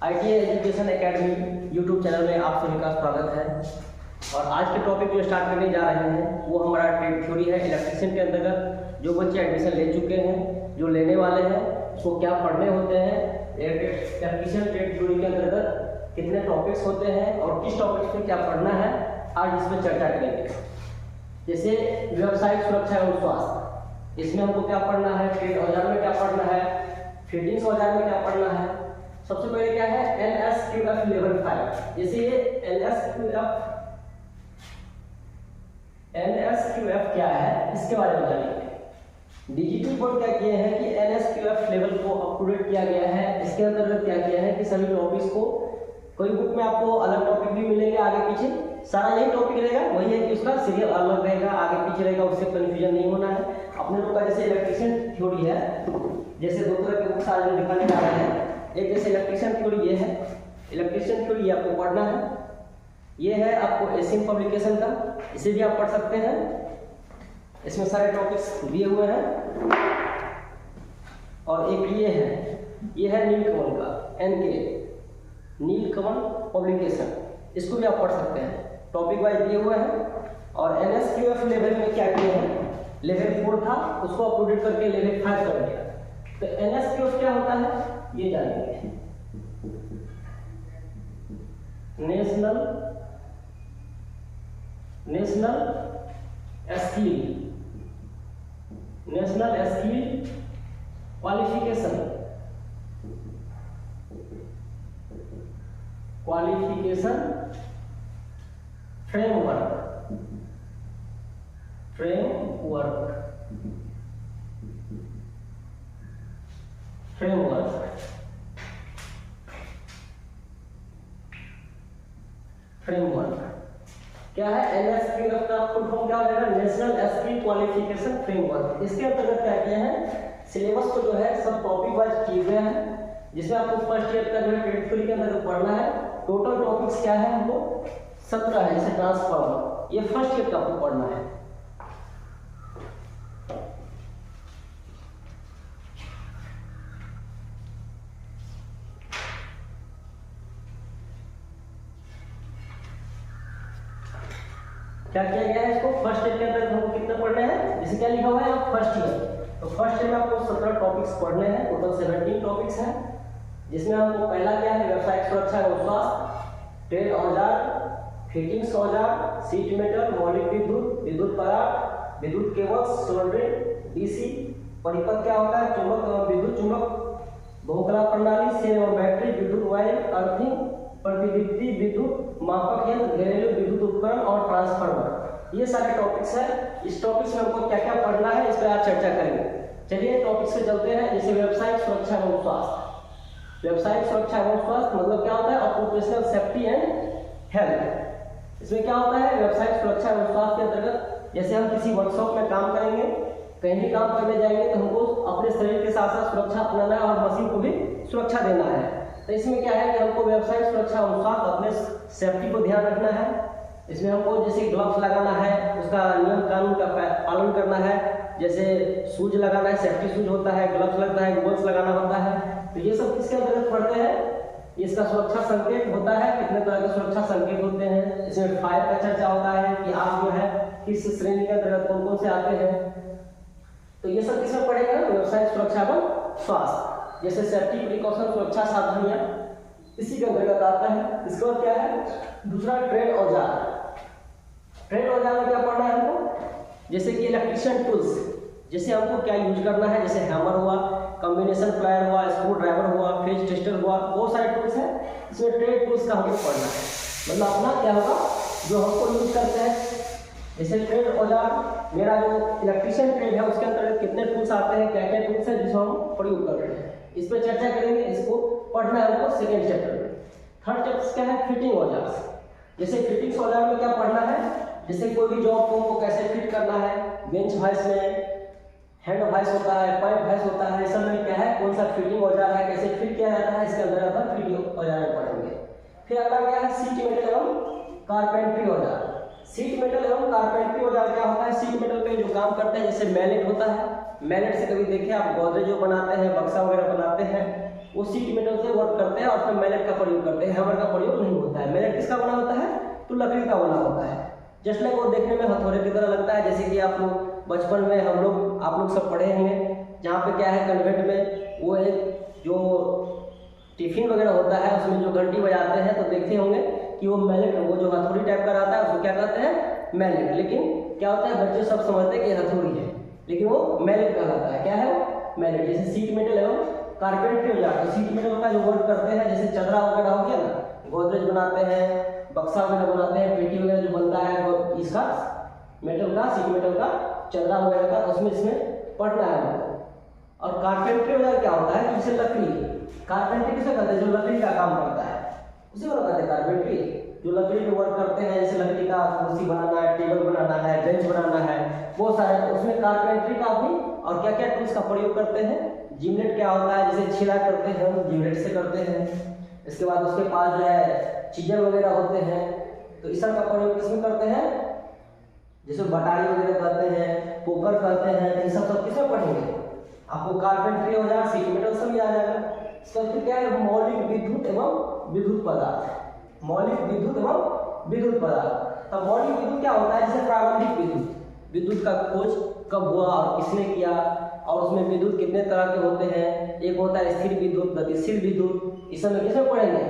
ITI education academy YouTube channel में आप सभी का स्वागत है। और आज के टॉपिक जो स्टार्ट करने जा रहे हैं वो हमारा ट्रेड थ्योरी है। इलेक्ट्रीशियन के अंतर्गत जो बच्चे एडमिशन ले चुके हैं, जो लेने वाले हैं, उसको क्या पढ़ने होते हैं, इलेक्ट्रीशियन ट्रेड थ्योरी के अंतर्गत कितने टॉपिक्स होते हैं और किस टॉपिक्स में क्या पढ़ना है, आज इसमें चर्चा करेंगे। जैसे व्यावसायिक सुरक्षा एवं स्वास्थ्य, इसमें हमको क्या पढ़ना है, ट्रेड औजार में क्या पढ़ना है, फिटिंग्स औजार में क्या पढ़ना है। सबसे पहले क्या है NSQF लेवल 5। जैसे ये NSQF क्या है इसके बारे में जानेंगे। डिजिटल बोर्ड क्या किए हैं कि NSQF लेवल को अप टू डेट किया गया है। इसके अंतर्गत क्या किया है कि सभी टॉपिक्स को, कोई बुक में आपको अलग टॉपिक भी मिलेंगे आगे पीछे, सारा यही टॉपिक रहेगा, वही है कि उसका सीरियल अलग रहेगा, आगे पीछे रहेगा, उससे कंफ्यूजन नहीं होना है। अपने लोग का जैसे इलेक्ट्रीशियन थ्योरी है, जैसे दो तरह के बुक्स आज दिखाने जा रहे हैं। एक जैसे इलेक्ट्रीशियन थ्योरी ये है, इलेक्ट्रीशियन थ्योरी ये आपको पढ़ना है। ये है आपको एशियन पब्लिकेशन का, इसे भी आप पढ़ सकते हैं। इसमें सारे टॉपिक्स दिए हुए हैं। और एक ये है नीलकमल का, NK नीलकमल पब्लिकेशन, इसको भी आप पढ़ सकते हैं। टॉपिक वाइज दिए हुए हैं। और NSQF लेवल में क्या किए हैं, लेवल 4 था, उसको अपडेट करके लेवल 5 कर दिया। तो NSQF क्या होता है ये जानेंगे। नेशनल स्किल क्वालिफिकेशन फ्रेमवर्क क्या है। NSQF का फुल फॉर्म क्या होगा, नेशनल स्किल क्वालिफिकेशन फ्रेमवर्क। इसके अंतर्गत क्या किया है, सिलेबस को जो है सब टॉपिक वाइज किए गए हैं, जिसमें आपको फर्स्ट ईयर का जो है ट्रेड थ्योरी के अंदर पढ़ना है। टोटल टॉपिक्स क्या है, हमको 17 है। जैसे ट्रांसफार्मर, ये फर्स्ट ईयर का आपको पढ़ना है। क्या किया गया है, इसको फर्स्ट ईयर के अंदर हमको कितने पढ़ने हैं, जैसे क्या लिखा हुआ है फर्स्ट ईयर, तो फर्स्ट ईयर में आपको 17 टॉपिक्स पढ़ने हैं। टोटल 17 टॉपिक्स हैं, जिसमें हमको पहला क्या है व्यावसायिक सुरक्षा एवं स्वास्थ्य, ट्रेड औजार, फिटिंग्स औजार, सीट मेटल, मौलिक विद्युत पदार्थ, विद्युत केबल, सोल्डरिंग, डीसी, परिपथ क्या होता है, चुंबक एवं विद्युत चुंबक, बहुकला प्रणाली, सेल एवं बैटरी, विद्युत वायर, अर्थिंग, प्रतिदीप्ति विद्युत मापक यंत्र, घरेलू विद्युत उपकरण और ट्रांसफार्मर, ये सारे टॉपिक्स हैं। इस टॉपिक्स में हमको क्या क्या पढ़ना है इस पर आज चर्चा करेंगे। चलिए टॉपिक्स पे चलते हैं। जैसे व्यावसायिक सुरक्षा एवं स्वास्थ्य। व्यावसायिक सुरक्षा एवं स्वास्थ्य मतलब क्या होता है, ऑक्यूपेशनल सेफ्टी एंड हेल्थ। इसमें क्या होता है, व्यावसायिक सुरक्षा एवं स्वास्थ्य के अंतर्गत जैसे हम किसी वर्कशॉप में काम करेंगे, कहीं भी काम करने जाएंगे, तो हमको अपने शरीर के साथ साथ सुरक्षा अपनाना है और मशीन को भी सुरक्षा देना है। तो इसमें क्या है कि हमको व्यावसायिक सुरक्षा एवं स्वास्थ्य, अपने सेफ्टी को ध्यान रखना है। इसमें हमको जैसे ग्लव्स लगाना है, उसका नियम कानून का पालन करना है। जैसे शूज लगाना है, सेफ्टी शूज होता है, ग्लव्स लगता है, ग्लोव्स लगाना होता है। तो ये सब किसके अंतर्गत पढ़ते हैं, इसका सुरक्षा संकेत होता है, कितने तरह के सुरक्षा संकेत होते हैं। इसमें फायर का चर्चा होता है कि आप जो है किस श्रेणी के अंतर्गत कौन कौन से आते हैं। तो ये सब किसमें पढ़ेगा, व्यावसायिक सुरक्षा एवं स्वास्थ्य। जैसे सेफ्टी प्रिकॉशन, सुरक्षा सावधानियां, इसी के अंतर्गत आता है। इसके बाद क्या है, दूसरा ट्रेड औजार। ट्रेड औजार में क्या पढ़ना है हमको, जैसे कि इलेक्ट्रीशियन टूल्स, जैसे हमको क्या यूज करना है, जैसे हैमर हुआ, कॉम्बिनेशन प्लायर हुआ, स्क्रू ड्राइवर हुआ, फेज टेस्टर हुआ, बहुत सारे टूल्स हैं। इसमें ट्रेड टूल्स का हमको पढ़ना है, मतलब अपना क्या होगा जो हमको यूज करते हैं। जैसे ट्रेड औजार, मेरा जो इलेक्ट्रीशियन ट्रेड है उसके अंतर्गत कितने टूल्स आते हैं, क्या क्या टूल्स हैं जिसको हम प्रयोग कर रहे हैं, इस पर चर्चा करेंगे। इसको पढ़ना है हमको सेकेंड चैप्टर में। थर्ड चैप्टर क्या है, फिटिंग औजार। जैसे फिटिंग्स औजार में क्या पढ़ना है, जैसे कोई भी जॉब को कैसे फिट करना है, बेंच वाइस में हैंड वाइस होता है, पाइप वाइस होता है, इस सब में क्या है कौन सा फिटिंग औजार है, कैसे फिट किया जाता है, इसके अंदर अपन फिटिंग औजार में पढ़ेंगे। फिर अगला क्या है, सीट मेटल एवं कारपेंट्री औजार। सीट मेटल एवं कारपेंट्री औजार क्या होता है, सीट मेटल पे जो काम करते हैं, जैसे मैलेट होता है, मैलेट से कभी देखे आप गोदरेज जो बनाते हैं, बक्सा वगैरह बनाते हैं, वो सीट मेटल से वर्क करते हैं और उसमें मैलेट का प्रयोग करते हैं, हैमर का प्रयोग नहीं होता है। मैलेट किसका बना होता है? तो लकड़ी का बना होता है। जस्ट लाइक वो देखने में हथौड़े की तरह लगता है, जैसे कि आप लोग बचपन में आप लोग सब पढ़े होंगे, जहाँ पे क्या है कन्वेंट में वो एक जो टिफिन वगैरह होता है उसमें जो घंटी बजाते हैं, तो देखते होंगे कि वो मैलेट, वो जो हथौड़ी टाइप का रहता है उसको क्या कहते हैं? मैलेट। लेकिन क्या होता है, बच्चे सब समझते हैं कि हथौड़ी है, लेकिन वो मैलेट कहलाता है। क्या है वो? मैलेट। जैसे सीट मेटल एवं कारपेंट्री हो जाता है, सीट मेटल का जो वर्क करते हैं, जैसे चदरा वगैरह हो गया ना, गोदरेज बनाते हैं, बक्सा वगैरह बनाते हैं, पेटी वगैरह जो बनता है वो इसका मेटल का, सीट मेटल का चदरा वगैरह का, उसमें इसमें पढ़ना है हमको। और कारपेंट्री वगैरह क्या होता है? जैसे लकड़ी, कारपेंट्री किसे कहते हैं? जो लकड़ी का काम करता है उसी को कहते हैं कारपेंट्री। जो लकड़ी पे वर्क करते हैं, जैसे लकड़ी का कुर्सी बनाना है, टेबल बनाना है, बेंच बनाना है, वो सारे, तो उसमें कारपेंट्री का भी और क्या क्या टूल्स का प्रयोग करते हैं? जिमलेट क्या होता है? जैसे छेड़ा करते हैं हम जिमलेट से करते हैं। इसके बाद उसके पास जो है चीजर वगैरह होते हैं, तो इस सब का प्रयोग किसमें करते हैं? जैसे बटाई वगैरह करते हैं, पोकर करते हैं, ये सब किसमें पढ़ेंगे? आपको कारपेंट्री हो जाएगा, सीट मेटल सब याद आ जाएगा। इसका क्या है? मौलिक विद्युत एवं विद्युत पदार्थ। मौलिक विद्युत एवं विद्युत पदार्थ। तो मौलिक विद्युत क्या होता है? जैसे प्रारंभिक विद्युत, विद्युत का खोज कब हुआ और किसने किया, और उसमें विद्युत कितने तरह के होते हैं? एक होता है स्थिर विद्युत, गतिशील विद्युत। इस समय किसमें पढ़ेंगे?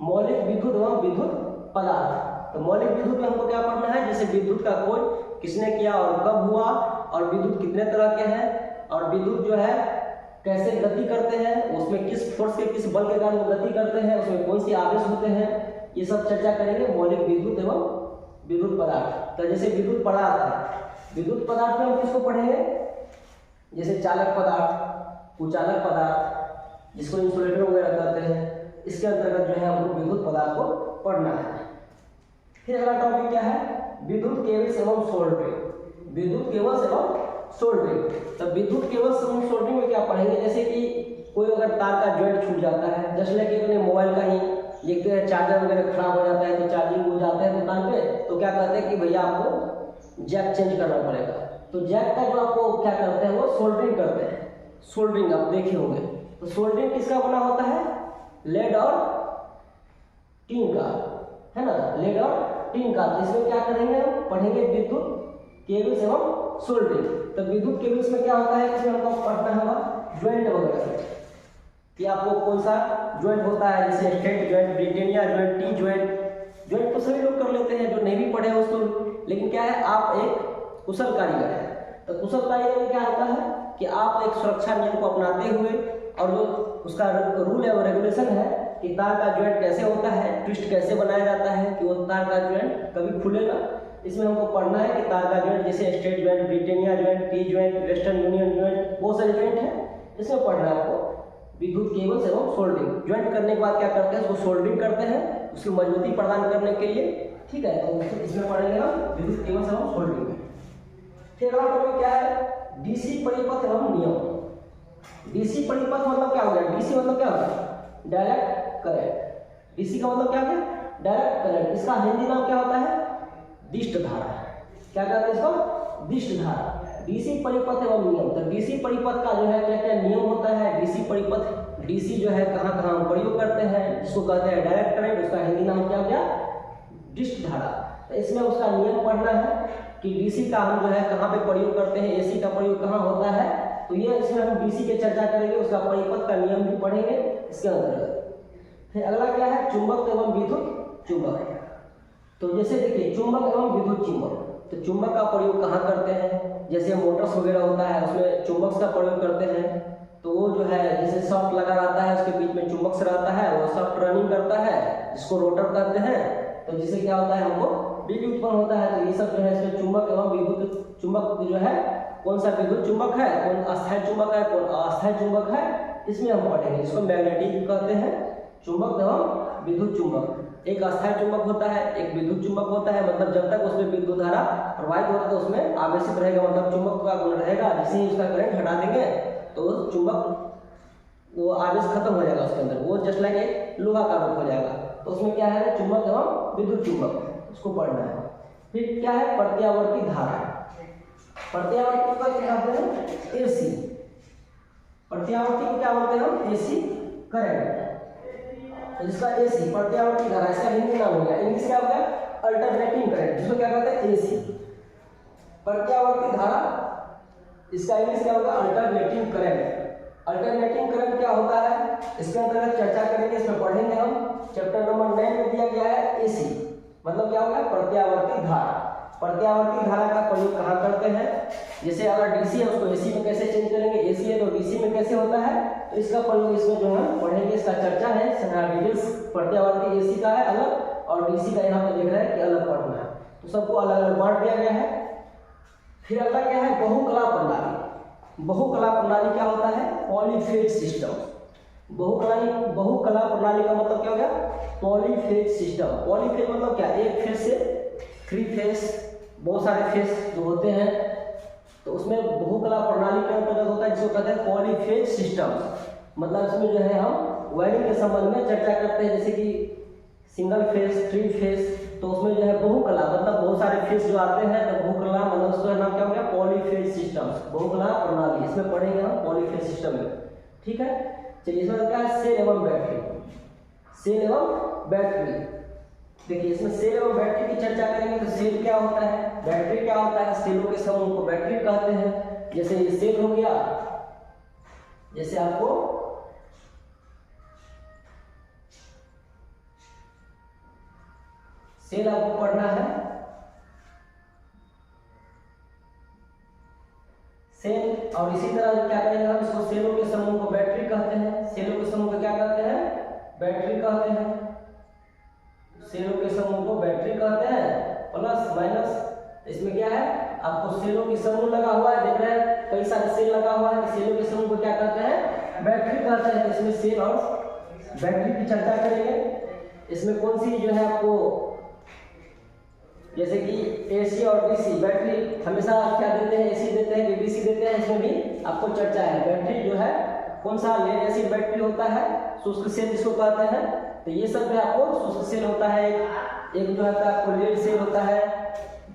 मौलिक विद्युत एवं विद्युत पदार्थ। तो मौलिक विद्युत में हमको क्या पढ़ना है? जैसे विद्युत का खोज किसने किया और कब हुआ, और विद्युत कितने तरह के हैं, और विद्युत जो है कैसे गति करते हैं, उसमें किस फोर्स के, किस बल के कारण गति करते हैं, उसमें कौन सी आवेश होते हैं, ये सब चर्चा करेंगे मौलिक विद्युत एवं विद्युत पदार्थ। तो जैसे विद्युत पदार्थ है, विद्युत पदार्थ में हम किसको पढ़ेंगे? जैसे चालक पदार्थ, कुचालक पदार्थ, जिसको इंसुलेटर वगैरह कहते हैं, इसके अंतर्गत जो है हमको विद्युत पदार्थ को पढ़ना है। फिर अगला टॉपिक क्या है? विद्युत केबल्स एवं सोल्डरिंग। विद्युत केबल्स एवं सोल्डरिंग। तो विद्युत केबल्स एवं सोल्डरिंग में क्या पढ़ेंगे? जैसे कि कोई अगर तार का जॉइंट छूट जाता है, जैसे लाइक अपने मोबाइल का ही देखते हैं चार्जर वगैरह खराब हो जाता है, तो चार्जिंग हो जाता है दुकान पे, तो क्या कहते हैं कि भैया आपको जैक चेंज करना पड़ेगा। तो जैक का जो आपको क्या करते हैं, वो सोल्डरिंग करते हैं। सोल्डरिंग आप देखे होंगे। तो सोल्डरिंग किसका बना होता है? लेड और टिन का, है ना, लेड और टिन का। तो इसमें क्या करेंगे हम? पढ़ेंगे विद्युत केबल्स एवं सोल्डरिंग। तो विद्युत केबल्स में क्या होता है? इसमें हमको पढ़ना होगा ज्वाइंट वगैरह, कि आपको कौन सा ज्वाइंट होता है, जैसे straight joint, Britannia joint, T joint. Joint तो सभी लोग कर लेते हैं जो नहीं भी पढ़े हैं उसको, लेकिन क्या है, आप एक कुशल कारीगर है। तो कुशल कारीगर में क्या होता है कि आप एक सुरक्षा नियम को अपनाते हुए, और जो उसका रूल है वो रेगुलेशन है कि तार का ज्वाइंट कैसे होता है, ट्विस्ट कैसे बनाया जाता है कि वो तार का ज्वाइंट कभी खुले ना। इसमें हमको पढ़ना है कि तार का ज्वाइंट, जैसे straight joint, Britannia joint, T joint, western union joint, बहुत सारे ज्वाइंट है, इसमें पढ़ना है आपको विद्युत केबल्स एवं सोल्डरिंग। ज्वाइंट करने के बाद क्या करते हैं? उसको सोल्डरिंग करते हैं, उसकी मजबूती प्रदान करने के लिए। ठीक है, तो इसमें पढ़ेंगे हम विद्युत केबल्स एवं सोल्डरिंग। फिर अगला टॉपिक क्या है? डीसी परिपथ एवं नियम। डीसी परिपथ मतलब क्या हो गया? डीसी मतलब क्या होता है? Direct current. डीसी का मतलब क्या है? Direct current. इसका हिंदी नाम क्या होता है? दिष्ट धारा। क्या कहते हैं इसको? दिष्ट धारा। डीसी परिपथ एवं नियम। तो डीसी परिपथ का जो है क्या क्या नियम होता है? डीसी परिपथ, डीसी जो है कहाँ कहाँ हम प्रयोग करते हैं, जिसको कहते हैं डायरेक्ट करंट, उसका हिंदी नाम क्या हो गया? दिष्ट धारा। तो इसमें उसका नियम पढ़ना है कि डीसी का हम जो है कहाँ पे प्रयोग करते हैं, एसी का प्रयोग कहाँ होता है। तो ये इसमें हम डीसी की चर्चा करेंगे, उसका परिपथ का नियम भी पढ़ेंगे इसके अंतर्गत। फिर अगला क्या है? चुंबक एवं विद्युत चुंबक। तो जैसे देखिए चुंबक एवं विद्युत चुंबक, तो चुंबक का प्रयोग कहाँ करते हैं? जैसे मोटर्स वगैरह होता है उसमें चुंबक का प्रयोग करते हैं। तो वो जो है जैसे शाफ्ट लगा रहता है, उसके बीच में चुंबक से रहता है, वो शाफ्ट रनिंग करता है, जिसको रोटर कहते हैं। तो जिससे क्या होता है, हमको बिजली उत्पन्न होता है। तो ये सब जो है इसमें चुंबक एवं विद्युत चुंबक जो है, कौन सा विद्युत चुंबक है, कौन अस्थायी चुंबक है, कौन अस्थायी चुंबक है, इसमें हम पढ़ेंगे। इसको मैग्नेटिक कहते हैं, चुंबक एवं विद्युत चुंबक। एक अस्थायी चुंबक होता है, एक विद्युत चुंबक होता है। मतलब जब तक उसमें विद्युत धारा प्रवाहित होता है तो उसमें आवेशित रहेगा, मतलब चुंबक का गुण रहेगा। जैसे ही उसका करंट हटा देंगे तो चुंबक वो आवेश खत्म हो जाएगा उसके अंदर, वो जस्ट लाइक एक लोहा का रूप हो जाएगा। तो उसमें क्या है? चुंबक एवं विद्युत चुंबक, उसको पढ़ना है। फिर क्या है? प्रत्यावर्ती धारा। प्रत्यावर्ती का क्या है? एसी। प्रत्यावर्ती को क्या बोलते हैं हम? AC current. तो जिसका एसी प्रत्यावर्ती धारा, इसका हिंदी नाम हो गया, इंग्लिश क्या हो गया? अल्टरनेटिंग करंट, जिसको क्या कहते हैं? एसी प्रत्यावर्ती धारा, इसका इंग्लिश क्या होगा? Alternating current. अल्टरनेटिंग करंट क्या होता है, इसके अंतर्गत चर्चा करेंगे, इसमें पढ़ेंगे हम। चैप्टर नंबर 9 में दिया गया है एसी मतलब क्या होगा? प्रत्यावर्ती धारा। प्रत्यावर्ती धारा का प्रयोग कहाँ करते हैं? जैसे अगर डीसी है उसको एसी में कैसे चेंज करेंगे, एसी है तो डीसी में कैसे होता है, तो इसका प्रयोग इसमें जो है पढ़ेंगे, इसका चर्चा है। डिटेल्स प्रत्यावर्ती एसी का है अलग और डीसी का यहाँ पे देख रहे हैं कि अलग पढ़ना है, तो सबको अलग अलग बांट दिया गया है। फिर अगला क्या है? बहुकला प्रणाली। बहुकला प्रणाली क्या होता है? Polyphase system. बहुकला प्रणाली का मतलब क्या हो गया? Polyphase system. पॉलीफेज मतलब क्या? एक फेज से 3 फेज, बहुत सारे फेज जो होते हैं, तो उसमें बहुकला प्रणाली के अंतर्गत होता है जिसको कहते हैं पॉलीफेज सिस्टम। मतलब इसमें जो है हम वायरिंग के संबंध में चर्चा करते हैं, जैसे कि सिंगल फेज, 3 फेज, तो उसमें जो है बहुकला मतलब बहुत सारे फेज जो आते हैं, तो बहुकला मतलब उसका नाम क्या हो गया? पॉलीफेज सिस्टम, बहुकला प्रणाली। इसमें पढ़ेंगे हम पॉलीफेज सिस्टम में, ठीक है। चलिए इसमें क्या है? सेल एवं बैटरी। सेल एवं बैटरी, देखिए इसमें सेल एवं बैटरी की चर्चा करेंगे। तो सेल क्या होता है, बैटरी क्या होता है? सेलों के समूह को बैटरी कहते हैं। जैसे ये सेल हो गया, जैसे आपको सेल आपको पढ़ना है, सेल, और इसी तरह क्या करेंगे हम? इसको सेलों के समूह को बैटरी कहते हैं। सेलों के समूह को क्या कहते हैं? बैटरी कहते हैं। सेलों के समूह को बैटरी कहते हैं। प्लस माइनस इसमें क्या है? आपको सेलों के समूह लगा हुआ है, देख रहे हैं कई सारे सेल लगा हुआ है, सेलों के समूह को क्या कहते हैं? बैटरी कहते हैं। तो इसमें सेल और बैटरी की चर्चा करेंगे। इसमें कौन सी जो है आपको, जैसे कि एसी और डीसी, बैटरी हमेशा क्या देते हैं? एसी देते हैं कि डीसी देते हैं, इसमें भी आपको चर्चा है। बैटरी जो है कौन सा? लेड एसिड बैटरी होता है, शुष्क सेल जिसको कहते हैं। तो ये सब जो आपको शुष्क सेल होता है, एक जो है आपको लेड सेल होता है,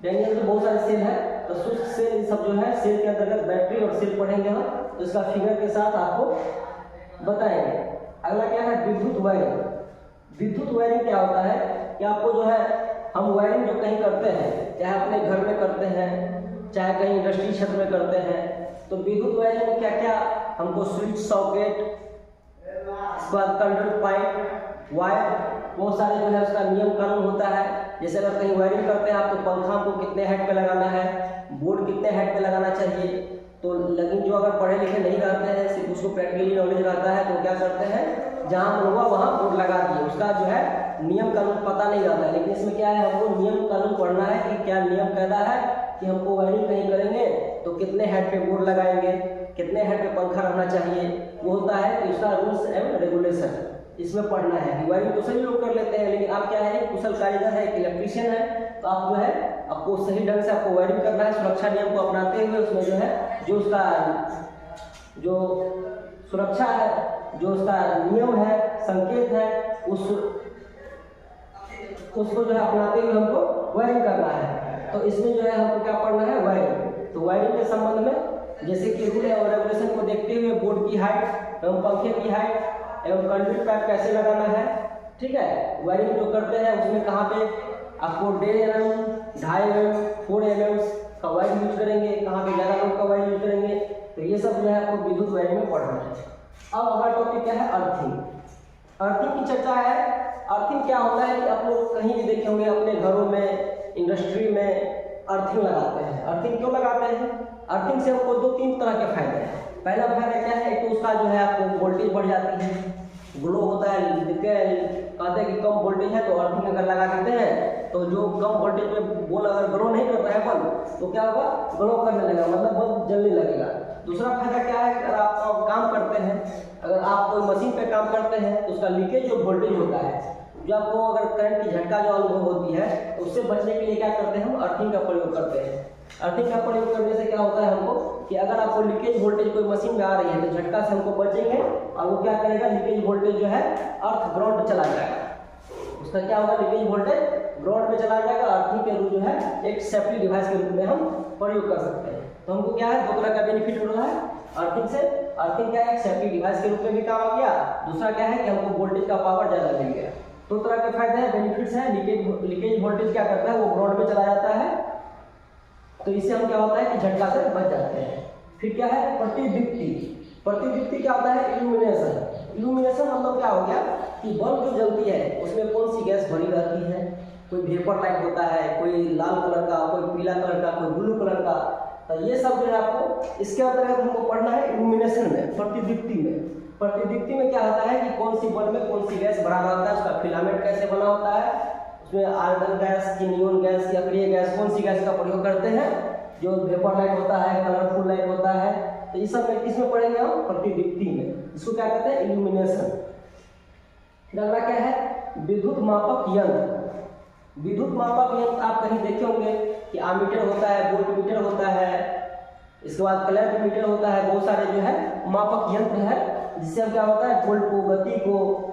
डेनियल तो बहुत सारे सेल है, तो शुष्क सेल सब जो है सेल के अंतर्गत बैटरी और सेल पढ़ेंगे हम, तो इसका फिगर के साथ आपको बताएंगे। अगला क्या है? विद्युत वायरिंग। विद्युत वायरिंग क्या होता है कि आपको जो है हम वायरिंग जो कहीं करते हैं, चाहे अपने घर में करते हैं, चाहे कहीं इंडस्ट्री क्षेत्र में करते हैं, तो विद्युत वायरिंग में क्या क्या हमको स्विच, सॉकेट, इसके बाद कंट्रोल पाइप, वायर, बहुत सारे जो है उसका नियम कानून होता है। जैसे अगर कहीं वायरिंग करते हैं आप, तो पंखा को कितने हेड पे लगाना है, बोर्ड कितने हेड पे लगाना चाहिए, तो लेकिन जो अगर पढ़े लिखे नहीं रहते हैं, सिर्फ उसको प्रैक्टिकली नॉलेज रहता है, तो क्या करते हैं? जहाँ मन हुआ वहाँ बोर्ड लगा दिए, उसका जो है नियम कानून पता नहीं रहता है। लेकिन इसमें क्या है? हमको नियम कानून पढ़ना है कि क्या नियम कहता है कि हमको वायरिंग कहीं करेंगे तो कितने हेड पे बोर्ड लगाएंगे, कितने हेड पे पंखा रहना चाहिए, वो होता है कि उसका रूल्स एंड रेगुलेशन इसमें पढ़ना है। कि वायरिंग तो सभी लोग कर लेते हैं, लेकिन आप क्या है? कुशल कारीगर है, इलेक्ट्रीशियन है, तो आप जो है आपको सही ढंग से आपको वायरिंग करना है, सुरक्षा नियम को अपनाते हुए। उसमें जो है जो उसका जो सुरक्षा है, जो उसका नियम है, संकेत है, उसको जो है अपनाते हुए हमको वायरिंग करना है। तो इसमें जो है हमको क्या पढ़ना है? वायरिंग। तो वायरिंग के संबंध में जैसे कि रूल और रेगुलेशन को देखते हुए बोर्ड की हाइट एवं पंखे की हाइट एवं कंडक्ट पाइप कैसे लगाना है, ठीक है। वायरिंग जो करते हैं उसमें कहाँ पे आपको 1.5 mm, 2.5 mm, 4 mm का वायर यूज करेंगे, कहाँ पे ज़्यादा लोग का वायर यूज करेंगे, तो ये सब जो है आपको विद्युत वायरिंग में पढ़ना है। अब अगला टॉपिक क्या है? अर्थिंग। अर्थिंग की चर्चा है। अर्थिंग क्या होता है कि आप लोग कहीं भी देखे होंगे अपने घरों में, इंडस्ट्री में अर्थिंग लगाते हैं। अर्थिंग क्यों लगाते हैं? अर्थिंग से हमको 2-3 तरह के फायदे हैं। पहला फायदा क्या है? एक तो उसका जो है आपको वोल्टेज बढ़ जाती है, ग्लो होता है, कहते हैं कि कम वोल्टेज है तो अर्थिंग अगर लगा देते हैं तो जो कम वोल्टेज पे बोल अगर ग्लो नहीं कर रहा है बल्ब, तो क्या होगा? ग्लो करने लगेगा, मतलब बल्ब जलने लगेगा। दूसरा फायदा क्या है? अगर आप काम करते हैं, अगर आप कोई मशीन पे काम करते हैं तो उसका लीकेज जो वोल्टेज होता है, जो आपको अगर करंट की झटका जो अनुभव होती है, तो उससे बचने के लिए क्या करते हैं? हम अर्थिंग का प्रयोग करते हैं। अर्थिंग का प्रयोग करने से क्या होता है हमको कि अगर आपको लीकेज वोल्टेज कोई मशीन में आ रही है तो झटका से हमको बचेंगे, और वो क्या करेगा? लीकेज वोल्टेज जो है अर्थ ग्राउंड में चला जाएगा। उसका क्या होगा? लीकेज वोल्टेज ग्राउंड में चला जाएगा। अर्थिंग के रूप जो है एक सेफ्टी डिवाइस के रूप में हम प्रयोग कर सकते हैं। तो हमको क्या है? 2 तरह का बेनिफिट हो रहा है अर्थिंग से। अर्थिंग क्या है, सेफ्टी डिवाइस के रूप में भी काम आ गया। दूसरा क्या है कि हमको वोल्टेज का पावर ज़्यादा मिल गया। दो तरह के फायदे हैं, बेनिफिट्स हैं। लीकेज वोल्टेज क्या करता है, वो ग्राउंड में चला जाता है, तो इससे हम क्या होता है कि झटका से बच जाते हैं। फिर क्या है, प्रतिदीप्ति। प्रतिदीप्ति क्या होता है, इल्यूमिनेशन। इल्यूमिनेशन मतलब क्या हो गया कि बल्ब जो जलती है उसमें कौन सी गैस भरी रहती है, कोई वेपर लाइट होता है, कोई लाल कलर का, कोई पीला कलर का, कोई ब्लू कलर का, तो ये सब जो है आपको इसके अंतर्गत हमको पढ़ना है इल्यूमिनेशन में, प्रतिदीप्ति में। प्रतिदीप्ति में क्या होता है कि कौन सी बल्ब में कौन सी गैस भरा रहता है, उसका फिलामेंट कैसे बना होता है, उसमें आर्गन गैस की, नियोन गैस या अक्रिय गैस, कौन सी गैस का प्रयोग करते हैं, जो वेपर लाइट होता है, कलरफुल लाइट होता है, तो ये सब किसमें पढ़ेंगे हम, प्रतिदीप्ति में। इसको क्या कहते हैं, इल्यूमिनेशन। फिर अगला क्या है, विद्युत मापक यंत्र। विद्युत मापक यंत्र आप कहीं देखे होंगे कि आमीटर होता है, वोल्ट मीटर होता है, इसके बाद क्लैंप मीटर होता है, बहुत सारे जो है मापक यंत्र है, जिससे हम क्या होता है वोल्ट को, गति को,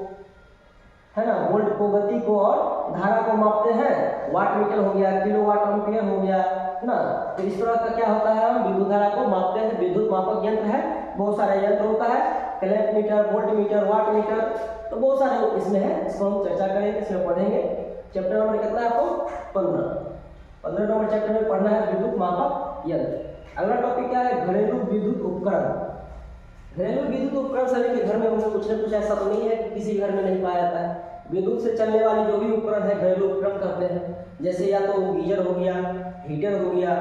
है ना, वोल्ट को, गति को और धारा को मापते हैं। वाट मीटर हो गया, किलोवाट एम्पीयर हो गया, है ना। तो इस तरह का क्या होता है, हम विद्युत धारा को मापते हैं। विद्युत मापक यंत्र है, बहुत सारा यंत्र होता है, clamp meter, volt meter, watt meter, तो बहुत सारे इसमें है। इसको हम चर्चा करेंगे, इसमें पढ़ेंगे। चैप्टर नंबर कितना है आपको, 15 नंबर चैप्टर में पढ़ना है विद्युत मापक यंत्र। अगला टॉपिक क्या है, घरेलू विद्युत उपकरण। घरेलू विद्युत उपकरण सभी के घर में होंगे, कुछ न कुछ, ऐसा तो नहीं है कि किसी घर में नहीं पाया जाता है। विद्युत से चलने वाली जो भी उपकरण है घरेलू उपकरण कहते हैं। जैसे या तो गीजर हो गया, हीटर हो गया,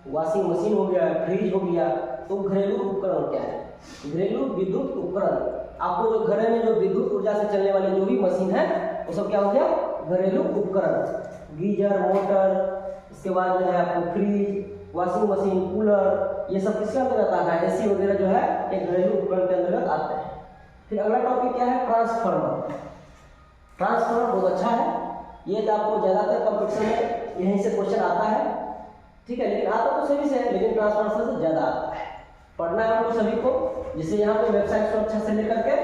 वॉशिंग मशीन हो गया, फ्रिज हो गया, तो घरेलू उपकरण क्या है, घरेलू विद्युत उपकरण। आपको जो घर में जो विद्युत ऊर्जा से चलने वाली जो भी मशीन है वो सब क्या हो गया, घरेलू उपकरण। गीजर, मोटर, इसके बाद जो है आपको फ्रिज, वॉशिंग मशीन, कूलर, ये सब किसके अंतर्गत आता है, एसी वगैरह जो है एक घरेलू उपकरण के अंतर्गत आते हैं। फिर अगला टॉपिक क्या है, ट्रांसफार्मर। ट्रांसफार्मर बहुत अच्छा है, ये तो आपको ज़्यादातर कंपटीशन में यहीं से क्वेश्चन आता है, ठीक है, लेकिन आता तो सभी से है, लेकिन ट्रांसफार्मर से ज़्यादा आता है। पढ़ना है हमको सभी को, जिसे यहाँ पे वेबसाइट को अच्छा से लेकर के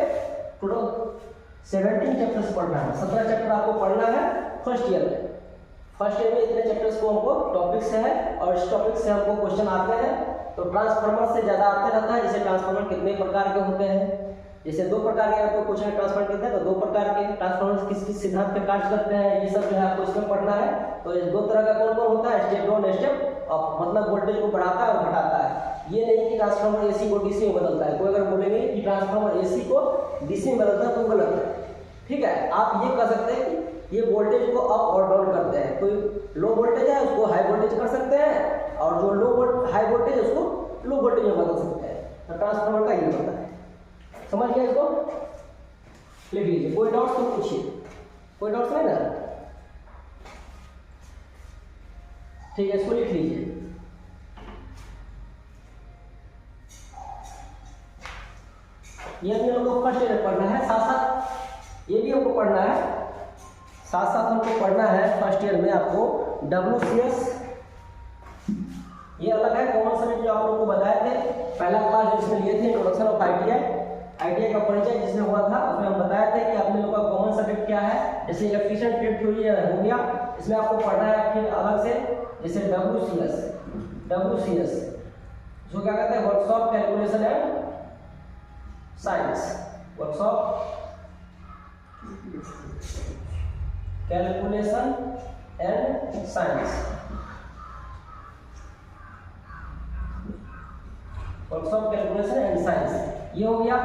टोटल 17 चैप्टर्स पढ़ना है। 17 चैप्टर आपको पढ़ना है फर्स्ट ईयर में। फर्स्ट ईयर में इतने चैप्टर्स को हमको टॉपिक्स है और इस टॉपिक से हमको क्वेश्चन आते हैं। तो ट्रांसफार्मर से ज़्यादा आते रहता है। जैसे ट्रांसफार्मर कितने प्रकार के होते हैं, जैसे 2 प्रकार के आपको क्वेश्चन ट्रांसफार्मर करते हैं, तो 2 प्रकार के ट्रांसफार्मर किस किस सिद्धांत पे कार्य करते हैं, ये सब जो है आपको इसमें पढ़ना है। तो इस 2 तरह का कौन कौन होता है, स्टेप डाउन, स्टेप अप, मतलब वोल्टेज को बढ़ाता है और घटाता है। ये नहीं कि ट्रांसफार्मर एसी को डीसी में बदलता है। कोई अगर बोलेंगे कि ट्रांसफार्मर एसी को डीसी में बदलता है तो गलत है, ठीक है। आप ये कह सकते हैं कि ये वोल्टेज को अप और डाउन करते हैं। कोई लो वोल्टेज है उसको हाई वोल्टेज कर सकते हैं, और जो हाई वोल्टेज है उसको लो वोल्टेज में बदल सकते हैं। तो ट्रांसफार्मर का ये होता है, समझ गया। इसको लिख लीजिए, कोई डाउट तो पूछिए, कोई डाउट नहीं ना, ठीक है, इसको लिख लीजिए। ये भी हमको फर्स्ट ईयर पढ़ना है, साथ साथ ये भी हमको पढ़ना है, साथ साथ हमको पढ़ना है फर्स्ट ईयर में आपको WCS। ये अलग है, कॉमन सब्जेक्ट जो आप लोगों को बताए थे पहला क्लास जिसमें लिए थे, इंट्रोडक्शन ऑफ ITI का परिचय जिसमें हुआ था, उसमें हम बताए थे कि अपने लोगों का कॉमन सब्जेक्ट क्या है। जैसे इलेक्ट्रिशियन ट्रेड थ्योरी हो गया, इसमें आपको पढ़ना है फिर अलग से, जैसे WCS जो क्या कहते हैं, workshop calculation and science, workshop calculation and science, workshop calculation and science, ये हो गया।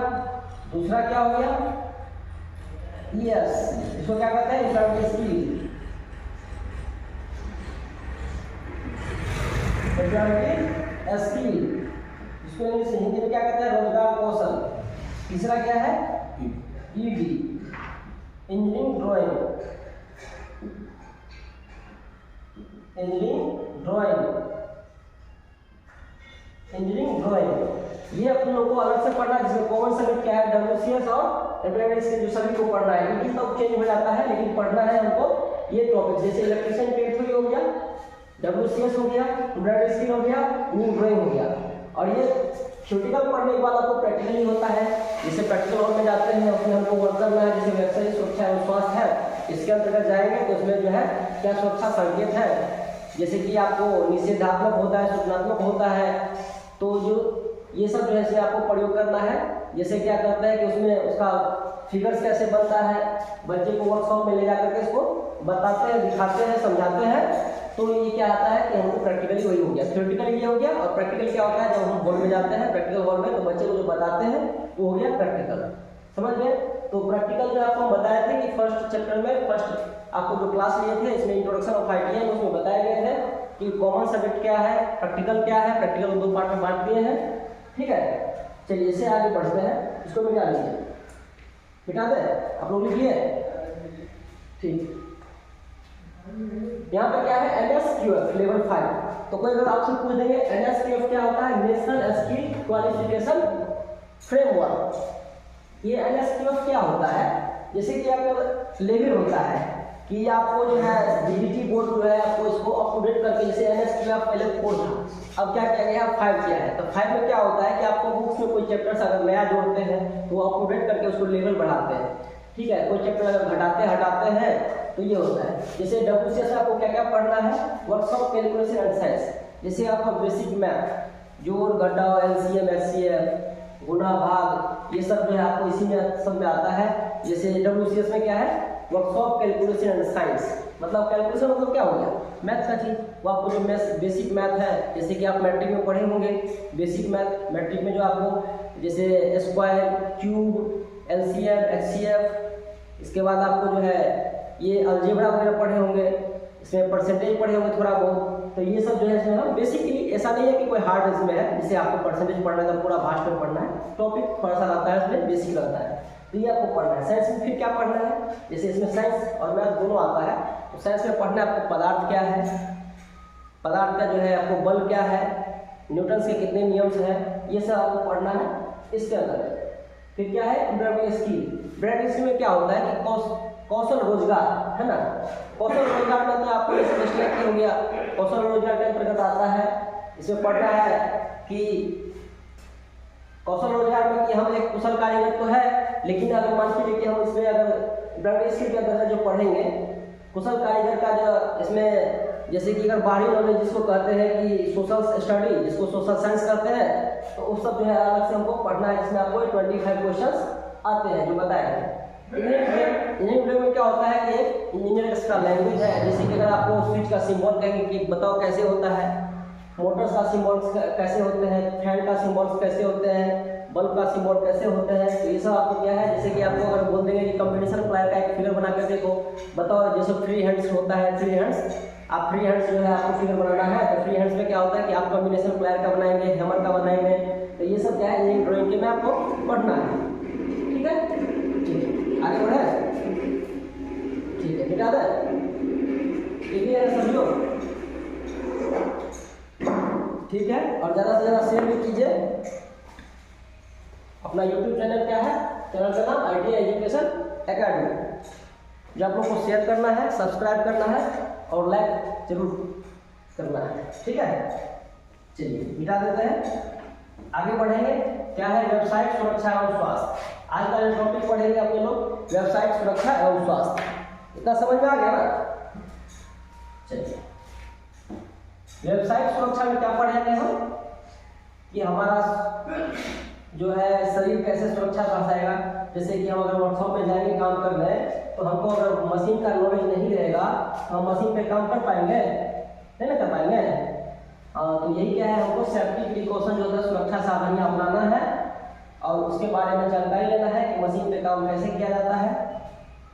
दूसरा क्या हो गया, यस, इसको क्या कहते हैं, इकोनॉमिक स्किल, इसको इंग्लिश हिंदी में क्या कहते हैं, रोजगार कौशल। तीसरा क्या है, ED, engineering drawing, engineering drawing, ये अपने लोगों को अलग से पढ़ना है। जिसमें कॉमन सब्जेक्ट क्या है, WCS और एप्लाइड के जो सभी को पढ़ना है, क्योंकि सब चेंज हो जाता है, लेकिन पढ़ना है हमको ये टॉपिक। जैसे इलेक्ट्रिशियन ट्रेड थ्योरी हो गया, WCS हो गया, एप्लाइड स्किल हो गया, इंजीनियरिंग ड्राइंग हो गया। और ये थ्योरेटिकल पढ़ने के बाद आपको प्रैक्टिकली होता है। जैसे प्रैक्टिकल हॉल में जाते हैं, उसमें हमको वर्क करना है, जैसे व्यवसायिक सुरक्षा एवं स्वास्थ्य है, इसके अंतर्गत जाएंगे तो उसमें जो है क्या सुरक्षा संकेत है, जैसे कि आपको निषेधात्मक होता है, सूचनात्मक होता है। तो जो ये सब जो है इसमें आपको प्रयोग करना है। जैसे क्या करते हैं कि उसमें उसका फिगर्स कैसे बनता है, बच्चे को वर्कशॉप में ले जाकर के इसको बताते हैं, दिखाते हैं, समझाते हैं। तो ये क्या आता है कि हमको प्रैक्टिकली वही हो गया, थियोरेटिकल ये हो गया, और प्रैक्टिकल क्या होता है जब हम हॉल में जाते हैं प्रैक्टिकल हॉल में, तो बच्चे को जो बताते हैं वो हो गया प्रैक्टिकल। समझ गए? तो प्रैक्टिकल जो आपको हम बताए थे कि फर्स्ट चैप्टर में फर्स्ट आपको जो क्लास लिए थे इसमें इंट्रोडक्शन ऑफ आईटीआई, उसमें बताए गए थे कि कॉमन सब्जेक्ट क्या है, प्रैक्टिकल क्या है। प्रैक्टिकल दो पार्ट में बांट दिए हैं, ठीक है। चलिए इससे आगे बढ़ते हैं, इसको मिटा लीजिए, मिटा दे, आप लोग लिख लिए, ठीक। यहाँ पे क्या है NSQF लेवल 5। तो कोई अगर आपसे पूछ देंगे NSQF क्या होता है, नेशनल स्किल क्वालिफिकेशन फ्रेमवर्क। ये NSQF क्या होता है, जैसे कि आपका लेवल होता है कि आपको जो है DBT बोर्ड जो है आपको इसको अप टू डेट करके, जैसे NSQF पहले 4 था, अब क्या किया गया 5 किया है। तो 5 में क्या होता है कि आपको बुक्स में कोई चैप्टर्स अगर नया जोड़ते हैं तो अप टू डेट करके उसको लेवल बढ़ाते हैं, ठीक है। कोई चैप्टर अगर घटाते हटाते हैं तो ये होता है। जैसे WCS में आपको क्या क्या पढ़ना है, वर्कशॉप कैलकुलेशन एंड साइंस, जैसे आपका बेसिक मैथ, जोड़ घटाव, LCM HCF, गुणा भाग, ये सब जो है आपको इसी में सब में आता है। जैसे WCS में क्या है वर्कशॉप कैलकुलेशन एंड साइंस, मतलब कैलकुलेशन मतलब क्या हो गया मैथ का चीज, वो आपको जो बेसिक मैथ है, जैसे कि आप मैट्रिक में पढ़े होंगे बेसिक मैथ, मैट्रिक में जो आपको जैसे स्क्वायर, क्यूब, LCM HCF, इसके बाद आपको जो है ये अलजेब्रा वगैरह पढ़े होंगे, इसमें परसेंटेज पढ़े होंगे थोड़ा बहुत। तो ये सब जो है इसमें हम बेसिकली, ऐसा नहीं है कि कोई हार्ड इसमें है जिसे आपको परसेंटेज पढ़ना है तो पूरा भास्ट में पढ़ना है, टॉपिक थोड़ा सा रहता है इसमें, बेसिक रहता है, तो ये आपको पढ़ना है। साइंस में फिर क्या पढ़ना है, जैसे इसमें साइंस और मैथ दोनों आता है, तो साइंस में पढ़ना है आपको पदार्थ क्या है, पदार्थ का जो है आपको बल क्या है, न्यूटन के कितने नियम्स हैं, ये सब आपको पढ़ना है इसके अंदर। फिर क्या है एम्ब्रॉयडरी स्किल, एम्ब्रॉयडरी स्किल में क्या होता है कि कौशल रोजगार है ना, कौशल रोजगार में तो आपको स्पेशलिस्ट हो गया, कौशल रोजगार के अंतर्गत आता है। इसमें पढ़ना है कि कौशल रोजगार में कि हम एक कुशल कारीगर तो है, लेकिन अगर मान के लिए कि हम इसमें अगर एम्ब्रॉयडरी स्किल के अंतर्गत जो पढ़ेंगे कुशल कारीगर का जो इसमें, जैसे कि अगर बाहरी नॉलेज जिसको कहते हैं कि सोशल स्टडी, जिसको सोशल साइंस कहते हैं, तो उस सब जो है अलग से हमको पढ़ना है, जिसमें आपको 25 क्वेश्चंस आते हैं जो बताए हैं। इंजीनियरिंग में क्या होता है कि एक इंजीनियरिंग का लैंग्वेज है, जैसे कि अगर आपको स्विच का सिंबल कहेंगे कि बताओ कैसे होता है, मोटर्स का सिंबल्स कैसे होते हैं, फैन का सिंबल्स कैसे होते हैं, बल्ब का सिंबल कैसे होते हैं, तो ये सब आपको क्या है, जैसे कि आपको अगर बोल देंगे कि कॉम्बिनेशन प्लायर का एक फिगर बना कर देखो, बताओ जैसे फ्री हैंड्स होता है, फ्री हैंड्स, आप फ्री हैंड्स जो है आपको फिगर बनाना है, तो फ्री हैंड्स में क्या होता है कि आप कॉम्बिनेशन प्लायर का बनाएंगे, हैमर का बनाएंगे, तो ये सब क्या है ड्राइंग के में आपको पढ़ना है, ठीक है। ठीक, आगे बढ़े, ठीक है, मिटा दे, ठीक है समझो, ठीक है। और ज़्यादा से ज़्यादा शेयर भी कीजिए। अपना YouTube चैनल क्या है, चैनल का नाम ITI एजुकेशन एकेडमी, जो आप लोग को शेयर करना है, सब्सक्राइब करना है और लाइक जरूर करना है, ठीक है। चलिए मिटा देते हैं, आगे बढ़ेंगे। क्या है वेबसाइट सुरक्षा एवं स्वास्थ्य, आज का जो टॉपिक पढ़ेंगे अपने लोग वेबसाइट सुरक्षा एवं स्वास्थ्य। इतना समझ में आ गया ना। चलिए वेबसाइट सुरक्षा में क्या पढ़ेंगे हम कि हमारा जो है शरीर कैसे सुरक्षा रखेगा। जैसे कि हम अगर वर्कशॉप में जाएंगे काम करने, तो हमको अगर मशीन का नॉलेज नहीं रहेगा तो हम मशीन पे काम कर पाएंगे, नहीं ना कर पाएंगे। तो यही क्या है, हमको सेफ्टी प्रिकॉशन जो है सुरक्षा सावधानियां अपनाना है और उसके बारे में जानकारी लेना है कि मशीन पे काम कैसे किया जाता है।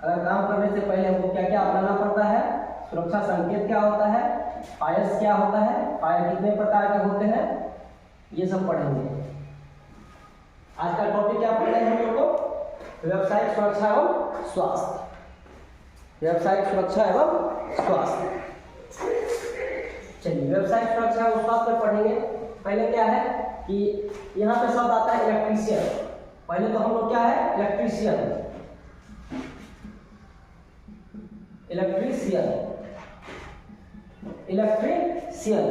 अगर काम करने से पहले हमको क्या क्या अपनाना पड़ता है, सुरक्षा संकेत क्या होता है, फायर्स क्या होता है, फायर कितने प्रकार के होते हैं, ये सब पढ़ेंगे। आज का टॉपिक क्या पढ़ रहे हैं हम लोग को, वेबसाइट सुरक्षा एवं स्वास्थ्य, वेबसाइट सुरक्षा एवं स्वास्थ्य। चलिए वेबसाइट सुरक्षा एवं स्वास्थ्य में पढ़ेंगे। पहले क्या है कि यहाँ पे शब्द आता है इलेक्ट्रीशियन। पहले तो हम लोग क्या है इलेक्ट्रीशियन, इलेक्ट्रीशियन, इलेक्ट्रीशियन,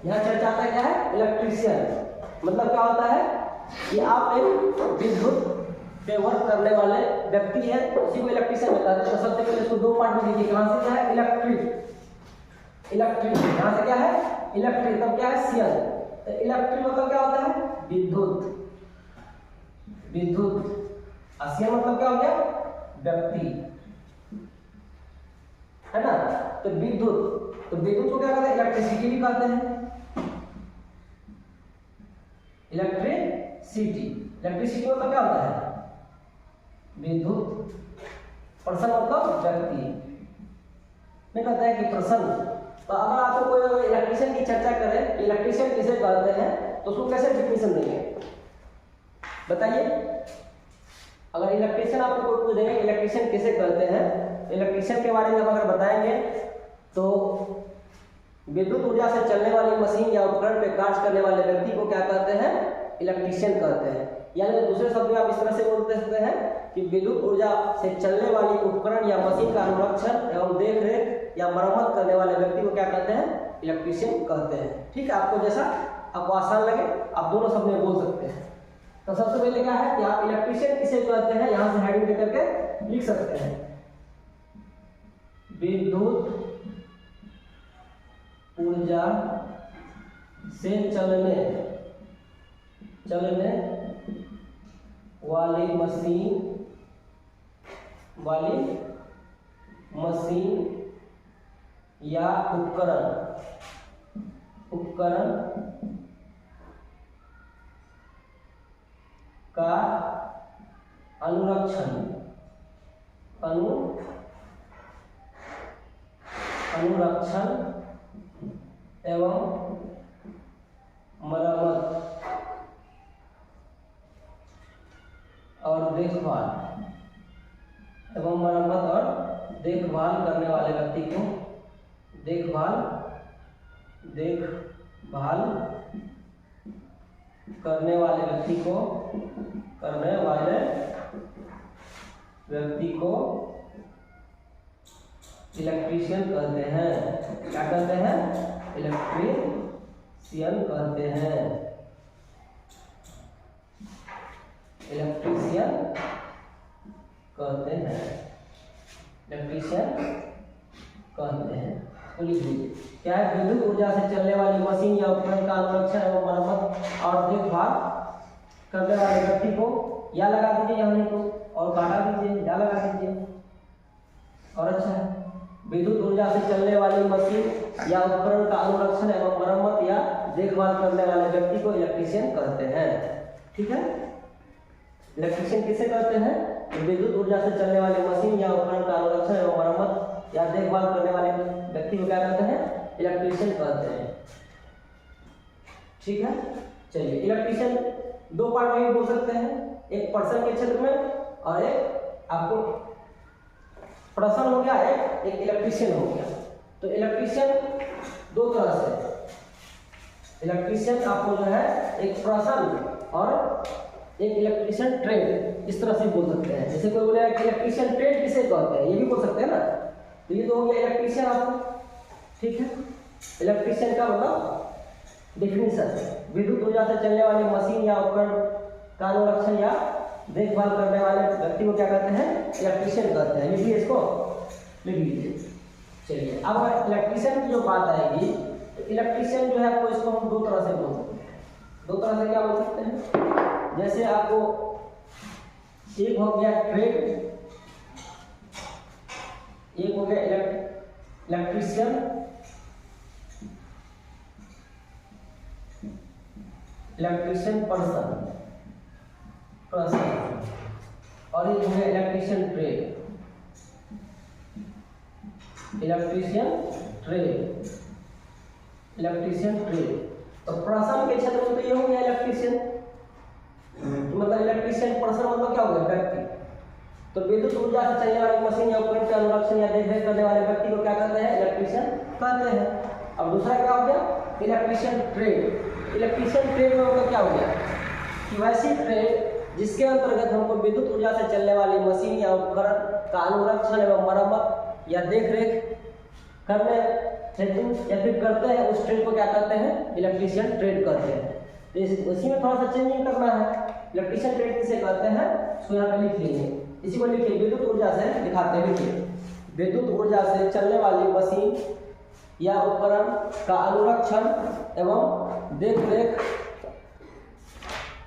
यहाँ चर्चा आता है क्या है इलेक्ट्रीशियन, मतलब क्या होता है कि आप एक विद्युत पे वर्क करने वाले व्यक्ति है, उसी को इलेक्ट्रीशियन कहते हैं। तो सबसे पहले इसको दो पार्ट में देखिए, कहाँ से क्या है इलेक्ट्रिक, इलेक्ट्रिक यहाँ से क्या है इलेक्ट्रिक, तब क्या है शियन, तो इलेक्ट्रिक मतलब क्या होता है? विद्युत। विद्युत। सीएन मतलब क्या हो गया? व्यक्ति, है ना। तो विद्युत, तो विद्युत को क्या कहते हैं? इलेक्ट्रिसिटी भी कहते हैं। इलेक्ट्रिसिटी, इलेक्ट्रिसिटी मतलब क्या होता है? विद्युत। पर्सन मतलब व्यक्ति में कहता है कि पर्सन। तो अगर आपको कोई इलेक्ट्रिशियन की चर्चा करे कि इलेक्ट्रिशियन किसे कहते हैं तो उसको कैसे डिफिनेशन देंगे बताइए? अगर इलेक्ट्रिशियन आपको कोई पूछ देंगे इलेक्ट्रिशियन किसे कहते हैं, तो इलेक्ट्रिशियन के बारे में अगर बताएंगे तो विद्युत ऊर्जा से चलने वाली मशीन या उपकरण पे कार्य करने वाले व्यक्ति को क्या कहते हैं? इलेक्ट्रिशियन कहते हैं। यानी दूसरे शब्द में आप इस तरह से बोल सकते हैं कि विद्युत ऊर्जा से चलने वाली उपकरण या मशीन का अनुरक्षण एवं देख रेख या मरम्मत करने वाले व्यक्ति को क्या कहते हैं? इलेक्ट्रिशियन कहते हैं। ठीक है, आपको जैसा आपको आसान लगे आप दोनों शब्द में बोल सकते हैं। तो सबसे पहले क्या है कि आप इलेक्ट्रिशियन किसे कहते हैं यहाँ से हेडिंग दे करके लिख सकते हैं। विद्युत ऊर्जा से चलने वाली मशीन या उपकरण का अनुरक्षण एवं मरम्मत और देखभाल करने वाले व्यक्ति को देखभाल करने वाले व्यक्ति को इलेक्ट्रिशियन कहते हैं। क्या कहते हैं? इलेक्ट्रिशियन कहते हैं। इलेक्ट्रिशियन कहते हैं। तो लिख लीजिए क्या है? विद्युत ऊर्जा से चलने वाली मशीन या उपकरण का अनुरक्षण एवं मरम्मत और देखभाल करने वाले व्यक्ति को या लगा दीजिए या नहीं को और काटा दीजिए या लगा दीजिए और अच्छा है। विद्युत ऊर्जा से चलने वाली मशीन या उपकरण का अनुरक्षण एवं मरम्मत या देखभाल करने वाले व्यक्ति को इलेक्ट्रिशियन कहते हैं। ठीक है, इलेक्ट्रिशियन किसे कहते हैं? विद्युत ऊर्जा से चलने वाली मशीन या उपकरण का अनुरक्षण एवं मरम्मत या देखभाल करने वाले व्यक्ति को क्या कहते हैं? इलेक्ट्रिशियन कहते हैं। ठीक है, चलिए इलेक्ट्रिशियन दो पार्ट में भी बोल सकते हैं, एक पर्सन के क्षेत्र में और एक आपको पर्सन हो गया, एक इलेक्ट्रिशियन हो गया। तो इलेक्ट्रिशियन दो तरह से, इलेक्ट्रिशियन आपको जो है एक पर्सन और एक इलेक्ट्रिशियन ट्रेड इस तरह से बोल सकते हैं। जैसे कोई बोलेगा कि इलेक्ट्रिशियन ट्रेड किसे कहते हैं, ये भी बोल सकते हैं ना। तो ये तो हो गया इलेक्ट्रिशियन आपको। ठीक है, इलेक्ट्रिशियन का मतलब डिफिनेशन, विद्युत ऊर्जा से चलने वाली मशीन या उपकरण का अनुरक्षण या देखभाल करने वाले व्यक्ति को क्या कहते हैं? इलेक्ट्रिशियन कहते हैं। लिखिए, इसको लिख लीजिए। चलिए अब इलेक्ट्रिशियन की जो बात आएगी तो इलेक्ट्रिशियन जो है आपको इसको हम दो तरह से बोल सकते हैं। दो तरह से क्या बोल सकते हैं? जैसे आपको एक हो गया ट्रेड, एक हो गया इलेक्ट्रिशियन, पर्सन और एक हो गया इलेक्ट्रिशियन ट्रेड। तो पर्सन के क्षेत्र में तो ये हो गया इलेक्ट्रिशियन, मतलब इलेक्ट्रिशियन पर्सन मतलब क्या हो गया? व्यक्ति। तो विद्युत ऊर्जा से चलने वाली मशीन या उपकरण के अनुरक्षण या देखरेख करने वाले व्यक्ति को क्या कहते हैं? इलेक्ट्रिशियन कहते हैं। अब दूसरा क्या हो गया? Electrician trade. इलेक्ट्रिशियन ट्रेड में मतलब क्या हो गया कि वैसी ट्रेड जिसके अंतर्गत हमको विद्युत ऊर्जा से चलने वाली मशीन या उपकरण का अनुरक्षण एवं मरम्मत या देखरेख करने हेतु या फिर करते हैं, उस ट्रेड को क्या कहते हैं? इलेक्ट्रिशियन ट्रेड कहते हैं। तो उसी में थोड़ा सा चेंजिंग करना है। इलेक्ट्रिशियन ट्रेड किसे कहते हैं उसको यहाँ पे लिख लीजिए। इसी को लिखिए, विद्युत ऊर्जा से दिखाते हैं। लिखिए, विद्युत ऊर्जा से चलने वाली मशीन या उपकरण का अनुरक्षण एवं देख रेख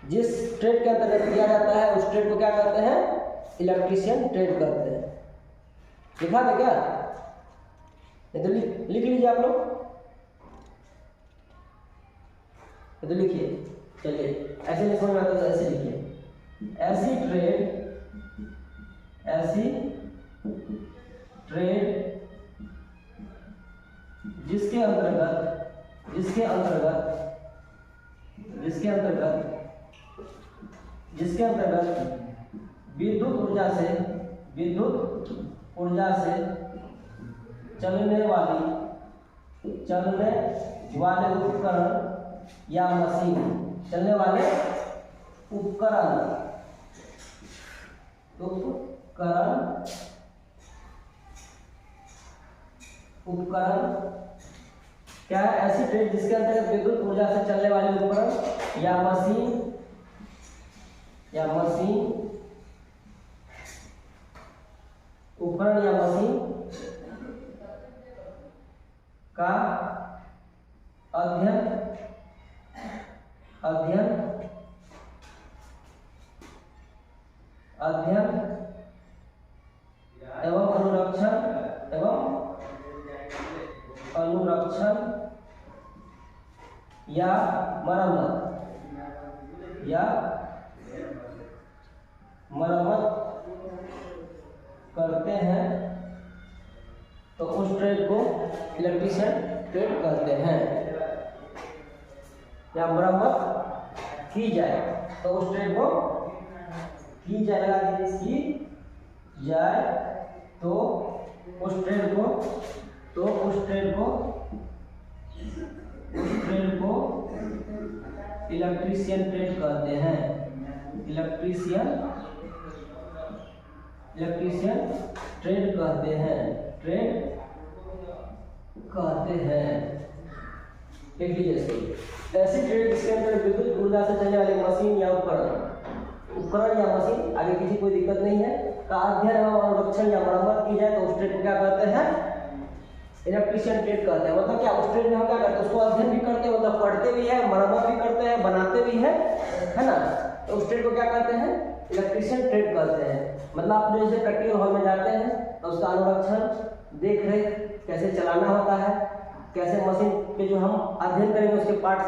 जिस ट्रेड के अंतर्गत किया जाता है उस ट्रेड को क्या कहते हैं? इलेक्ट्रीशियन ट्रेड कहते हैं। लिखा था क्या? तो लिख लीजिए आप लोग, तो लिखिए। चलिए ऐसे नहीं समझ में आता तो ऐसे लिखिए, ऐसी ट्रेड जिसके अंतर्गत विद्युत ऊर्जा से चलने वाले उपकरण या मशीन, चलने वाले उपकरण क्या है? ऐसी ट्रेड जिसके अंतर्गत विद्युत ऊर्जा से चलने वाले उपकरण या मशीन का अध्ययन एवं अनुरक्षण या मरम्मत करते हैं तो उस ट्रेड को इलेक्ट्रीशियन ट्रेड कहते हैं। या मरम्मत की जाए तो उस ट्रेड को की जाए तो उस ट्रेड को इलेक्ट्रीशियन ट्रेड कहते हैं। इलेक्ट्रीशियन ट्रेड कहते हैं। लिख लीजिए इसको। ऐसी ट्रेड जिसके अंदर विद्युत ऊर्जा से चलने वाली मशीन या उपकरण या मशीन, आगे किसी कोई दिक्कत नहीं है, का अध्ययन एवं अनुरक्षण या मरम्मत की जाए तो उस ट्रेड को क्या कहते हैं? इलेक्ट्रीशियन ट्रेड कहते हैं। मतलब क्या उस ट्रेड में हम क्या करते हैं? उसको अध्ययन भी करते हैं, मतलब पढ़ते भी है, मरम्मत भी करते हैं, बनाते भी है ना। तो उस ट्रेड को क्या कहते हैं? इलेक्ट्रीशियन ट्रेड कहते हैं। मतलब आप जैसे प्रैक्टिकल हॉल में जाते हैं तो उसका अनुरक्षण, देख रेख, कैसे चलाना होता है, कैसे मशीन पे जो हम अध्ययन करेंगे उसके पार्ट्स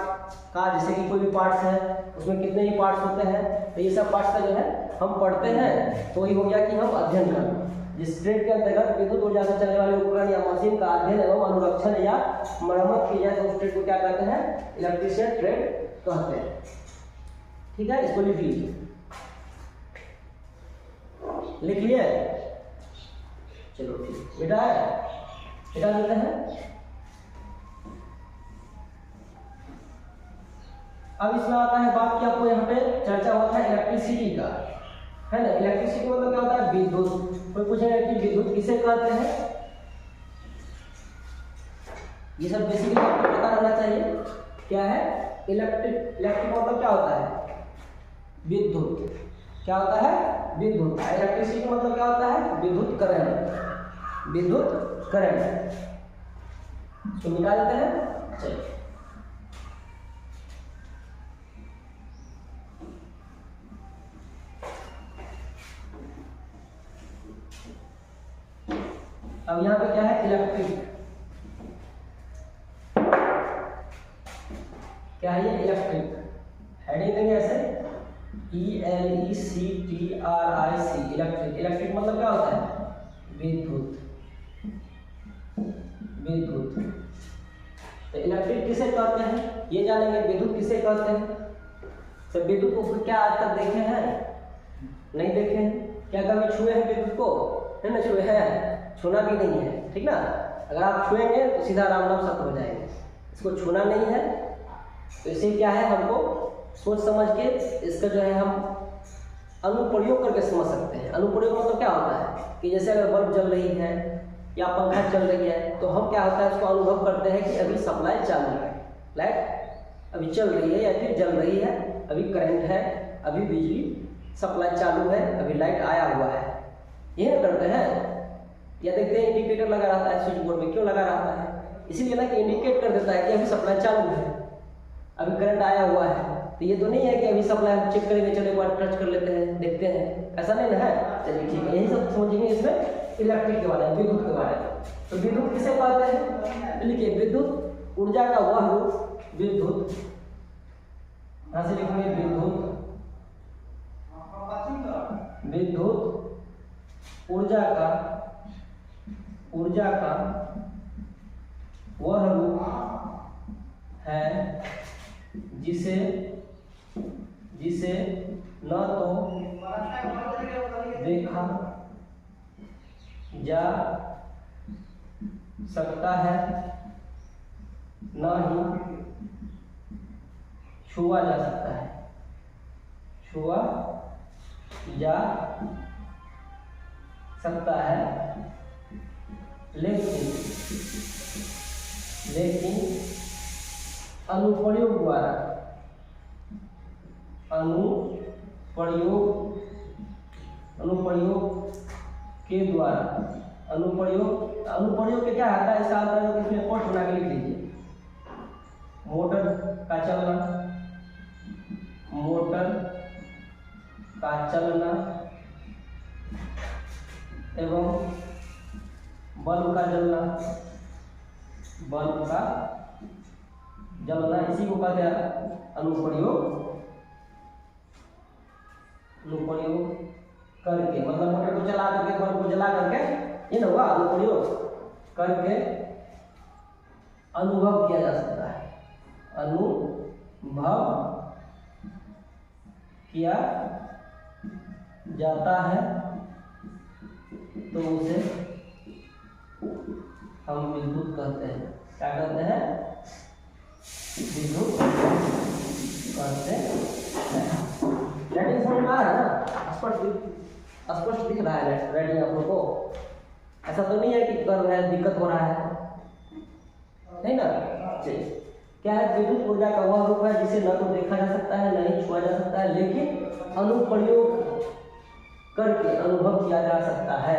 का, जैसे कि कोई भी पार्ट्स है उसमें कितने ही पार्ट्स होते हैं, तो ये सब पार्ट्स का जो है हम पढ़ते हैं। तो ये हो गया कि हम अध्ययन करना। जिस ट्रेड के अंतर्गत विद्युत ऊर्जा से चलने वाले उपकरण या मशीन का अध्ययन एवं अनुरक्षण या मरम्मत की जाए तो उस ट्रेड को क्या कहते हैं? इलेक्ट्रीशियन ट्रेड कहते हैं। ठीक है, इसको लिख लीजिए। लिख लिए? चलो ठीक, बेटा लेते हैं। अब इसमें आता है बात कि आपको यहाँ पे चर्चा हुआ था इलेक्ट्रिसिटी का, है ना। इलेक्ट्रिसिटी मतलब क्या होता है? विद्युत। कोई पूछेगा कि विद्युत किसे कहते हैं? ये सब बेसिकली आपको पता रहना चाहिए। क्या है? इलेक्ट्रिक मतलब क्या होता है? विद्युत। क्या होता है? विद्युत। इलेक्ट्रिसिटी मतलब क्या होता है? विद्युत करंट। तो निकाल देते हैं। चलिए, अब यहाँ पे क्या है? इलेक्ट्रिक। क्या है ये? इलेक्ट्रिक। हेडिंग देंगे ऐसे ELECTRIC, इलेक्ट्रिक। इलेक्ट्रिक मतलब क्या होता है? विद्युत। तो इलेक्ट्रिक किसे कहते हैं ये जानेंगे। विद्युत किसे कहते हैं? तो विद्युत को क्या आज तक देखे हैं? नहीं देखे हैं। क्या कभी छुए हैं विद्युत को? है ना, छुए हैं, छूना भी नहीं है। ठीक ना, अगर आप छुएंगे तो सीधा राम नाम सत्य हो जाएंगे। इसको छूना नहीं है, तो इसे क्या है, हमको सोच समझ के इसका जो है हम अनुप्रयोग करके समझ सकते हैं। अनुप्रयोग मतलब क्या होता है कि जैसे अगर बल्ब जल रही है या पंखा चल रही है तो हम क्या होता है उसको अनुभव करते हैं कि अभी सप्लाई चालू है, लाइट अभी चल रही है या फिर जल रही है, अभी करंट है, अभी बिजली सप्लाई चालू है, अभी लाइट आया हुआ है। ये करते हैं या देखते हैं इंडिकेटर लगा रहता है स्विच बोर्ड में। क्यों लगा रहता है? इसीलिए ना कि इंडिकेट कर देता है कि अभी सप्लाई चालू है। अभी करंट आया हुआ है, तो ये तो नहीं है कि अभी सप्लाई हम चेक करेंगे, चलो एक बार टच कर लेते हैं, देखते हैं, ऐसा नहीं ना है। चलिए ठीक है, यही सब समझेंगे इसमें इलेक्ट्रिक के बारे में, विद्युत के बारे में। तो विद्युत किसे कहते हैं? लिखिए, विद्युत ऊर्जा का वह रूप, विद्युत, यहाँ से लिखेंगे विद्युत, विद्युत ऊर्जा का वह रूप है जिसे न तो देखा जा सकता है, न ही छुआ जा सकता है, छुआ जा सकता है, लेकिन अनुप्रयोग द्वारा, अनुप्रयोग के द्वारा, अनुप्रयोग के क्या आता है, इसका आता है इसमें कोट बना के लिख लीजिए। मोटर का चलना एवं बल्ब का जलना, इसी को कहते हैं अनुप्रयोग करके, मतलब मोटर को चला करके, बल्ब को जला करके, ये ना हुआ अनुप्रयोग करके अनुभव किया जा सकता है, अनुभव किया जाता है, तो उसे हम विद्युत कहते हैं। क्या कहते हैं? विद्युत कहते हैं। राइटिंग समझ में आ रहा है ना? स्पष्ट दिख रहा है राइटिंग आप लोग को? ऐसा तो नहीं है कि कर रहा है, दिक्कत हो रहा है, नहीं ना? चलिए, क्या है? विद्युत ऊर्जा का वह रूप है जिसे न तो देखा जा सकता है, न ही छुआ जा सकता है, लेकिन अनुप्रयोग करके अनुभव किया जा सकता है,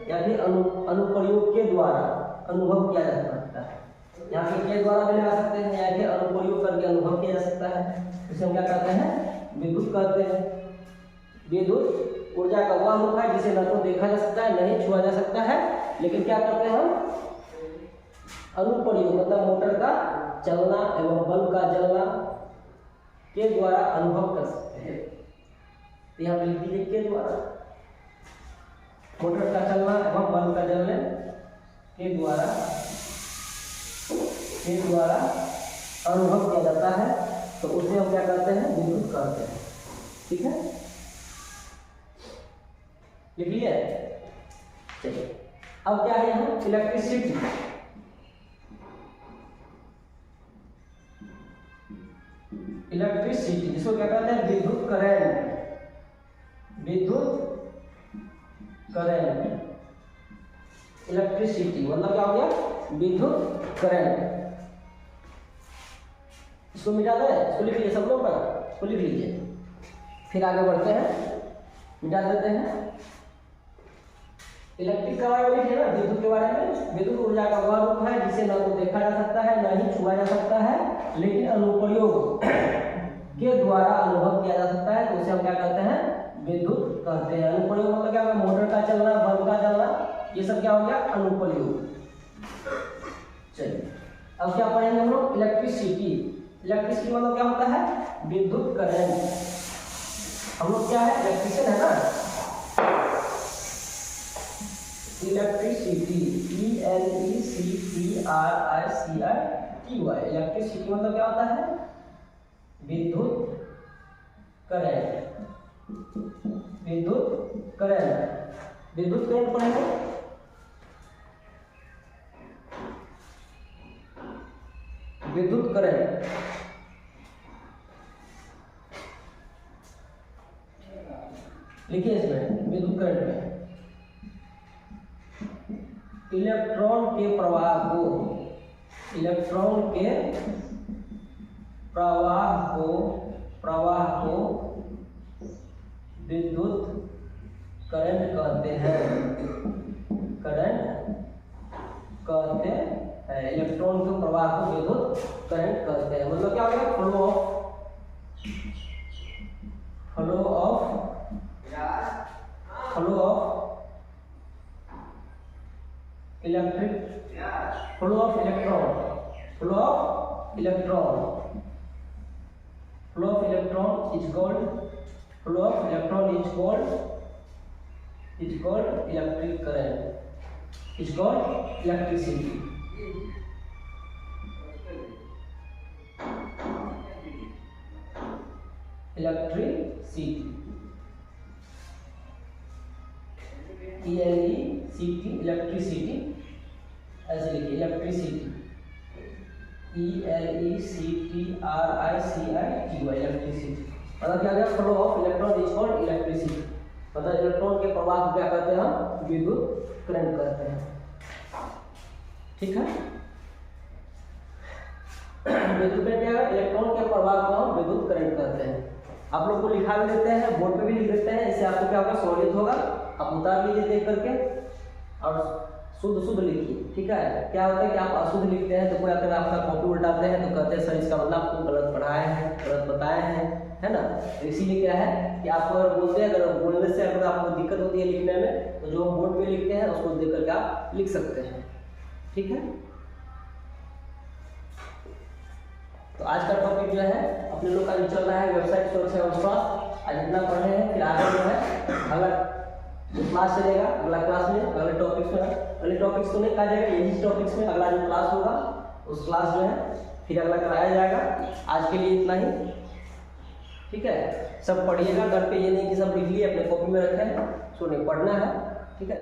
या फिर अनुप्रयोग के द्वारा अनुभव किया जा सकता है। यहाँ पे के द्वारा भी लगा सकते हैं, या फिर अनुप्रयोग करके अनुभव किया जा सकता है, इसे हम क्या कहते हैं? विद्युत कहते हैं। विद्युत ऊर्जा का वह रूप है जिसे न तो देखा जा सकता है, न ही छुआ जा सकता है, लेकिन क्या करते हैं हम? अनुप्रयोग, मतलब मोटर का चलना एवं बल्ब का जलना के द्वारा अनुभव कर सकते हैं। तो यहाँ पे लिख दीजिए, के द्वारा, मोटर का चलना एवं बल्ब का जलने के द्वारा अनुभव किया जाता है, तो उसे हम क्या करते हैं? विद्युत कहते हैं। ठीक है, लिख लिए? चलिए, अब क्या है यहाँ? इलेक्ट्रिसिटी। इलेक्ट्रिसिटी जिसको क्या कहते हैं? विद्युत करंट। विद्युत करंट, इलेक्ट्रिसिटी मतलब क्या हो गया? विद्युत करंट। इसको मिटा दें, इसको लिख लीजिए सब लोग ना, इसको लिख लीजिए, फिर आगे बढ़ते हैं, मिटा देते हैं। इलेक्ट्रिक के बारे में लिखिए ना, विद्युत के बारे में। विद्युत ऊर्जा का वह रूप है जिसे न तो देखा जा सकता है, न ही छुआ जा सकता है, लेकिन अनुप्रयोग के द्वारा अनुभव किया जा सकता है, तो उसे हम क्या कहते हैं? विद्युत कहते हैं। अनुप्रयोग मतलब क्या होगा? मोटर का चलना, बल्ब का जलना, ये सब क्या हो गया? अनुप्रयोग। चलिए, अब क्या पढ़ेंगे हम लोग? इलेक्ट्रिसिटी। इलेक्ट्रिसिटी मतलब क्या होता है? विद्युत करंट। हम लोग क्या है? इलेक्ट्रिशियन है ना? Electricity, ELECTRICITY। इलेक्ट्रिसिटी मतलब क्या होता है? विद्युत करंट। विद्युत करंट, विद्युत करंट पढ़ेंगे। विद्युत करंट, लिखिए इसमें, विद्युत करंट में इलेक्ट्रॉन के प्रवाह को, विद्युत करंट कहते हैं। करंट कहते हैं, इलेक्ट्रॉन के प्रवाह को विद्युत करंट कहते हैं। मतलब क्या क्या हो गया, flow of electric, flow of electron is called electric current, is called electricity. Electricity, ऐसे लिखिए इलेक्ट्रिसिटी, ELECTRICITY, इलेक्ट्रिसिटी। मतलब क्या गया, flow of electron is called electricity. मतलब इलेक्ट्रॉन के प्रवाह को क्या कहते हैं हम, विद्युत करंट कहते हैं। ठीक है, विद्युत करंट क्या है, इलेक्ट्रॉन के प्रवाह को हम विद्युत करंट कहते हैं। आप लोग को लिखा भी देते हैं, बोर्ड पे भी लिख देते हैं, इससे आपको क्या होगा, सहूलियत होगा। आप उतार लीजिए देख करके और शुद्ध लिखिए। ठीक है, क्या होता है कि आप अशुद्ध लिखते हैं तो कोई अगर आपका कॉपी उल्टाते हैं तो कहते हैं सर इसका मतलब आपको गलत पढ़ाए हैं, गलत बताए हैं, है ना। तो इसीलिए क्या है कि आप अगर बोलते हैं, अगर बोलने से अगर आपको दिक्कत होती है लिखने में, तो जो हम बोर्ड पे लिखते हैं उसको देख करके आप लिख सकते हैं। ठीक है, तो आज का टॉपिक जो है अपने लोग का जो चल रहा है वेबसाइट सुरक्षा एवं स्वास्थ्य, आज इतना पढ़ रहे हैं। फिर आगे जो है अगला क्लास चलेगा, अगला क्लास में अगले टॉपिक्स में, अगले टॉपिक्स तो नहीं कहा जाएगा, यही टॉपिक्स में अगला जो क्लास होगा उस क्लास जो है फिर अगला कराया जाएगा। आज के लिए इतना ही। ठीक है, सब पढ़िएगा घर पे, ये नहीं कि सब लिख लिए अपने कॉपी में रखें, सो नहीं, पढ़ना है। ठीक है।